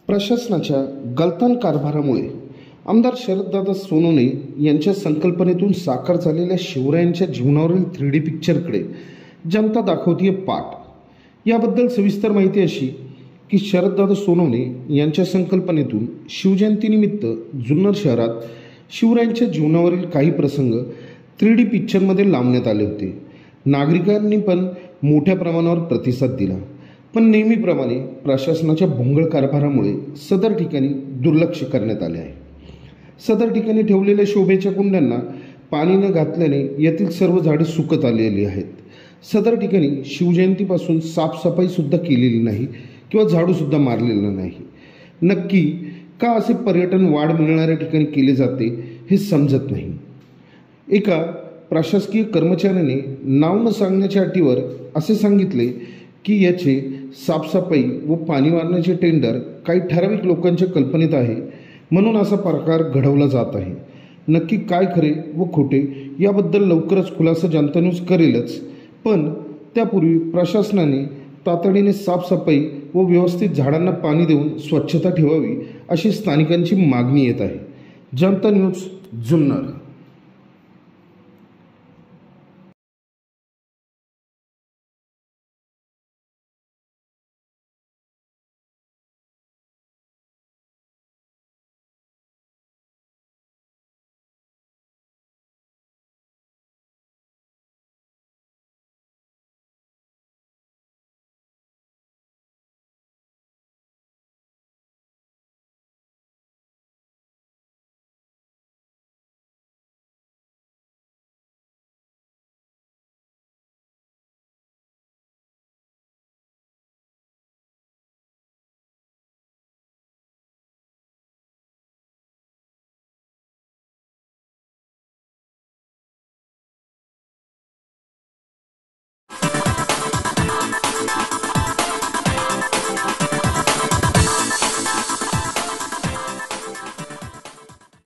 प्रशासनाच्या गलथान कारभारामुळे आमदार शरददादा सोनवणे यांच्या संकल्पनेतून साकार झालेल्या शिवरायांच्या जीवनावरील 3D पिक्चरकडे जनता दाखवतीये पाठ। याबद्दल सविस्तर माहिती अशी की शरददादा सोनवणे यांच्या संकल्पनेतून शिवजयंतीनिमित्त जुन्नर शहरात शिवरायांच्या जीवनावरील काही प्रसंग 3D पिक्चरमध्ये लावण्यात आले होते। नागरिकांनी पण मोठ्या प्रमाणावर प्रतिसाद दिला, पण नेहमीप्रमाणे प्रशासनाच्या भोंगळ कारभारामुळे सदर ठिकाणी दुर्लक्ष करण्यात आले आहे। सदर ठिकाणी ठेवलेल्या शोभेच्या कुंड्यांना पाणी न घातल्याने येथील सर्व झाडे सुकत आलेली आहेत। सदर ठिकाणी शिवजयंतीपासून साफसफाई सुद्धा केलेली नाही किंवा झाडू सुद्धा मारलेला नाही। नक्की का असे पर्यटन वाढ मिळणाऱ्या ठिकाणी केले जाते हे समजत नाही। एका प्रशासकीय कर्मचाऱ्याने नाव न सांगण्याच्या अटीवर असे सांगितले की याचे साफसफाई व पाणी मारण्याचे टेंडर काही ठराविक लोकांच्या कल्पनेत आहे, म्हणून असा प्रकार घडवला जात आहे। नक्की काय खरे व खोटे याबद्दल लवकरच खुलासा जनता न्यूज करेलच, पण त्यापूर्वी प्रशासनाने तातडीने साफसफाई व व्यवस्थित झाडांना पाणी देऊन स्वच्छता ठेवावी अशी स्थानिकांची मागणी येत आहे। जनता न्यूज जुन्नर।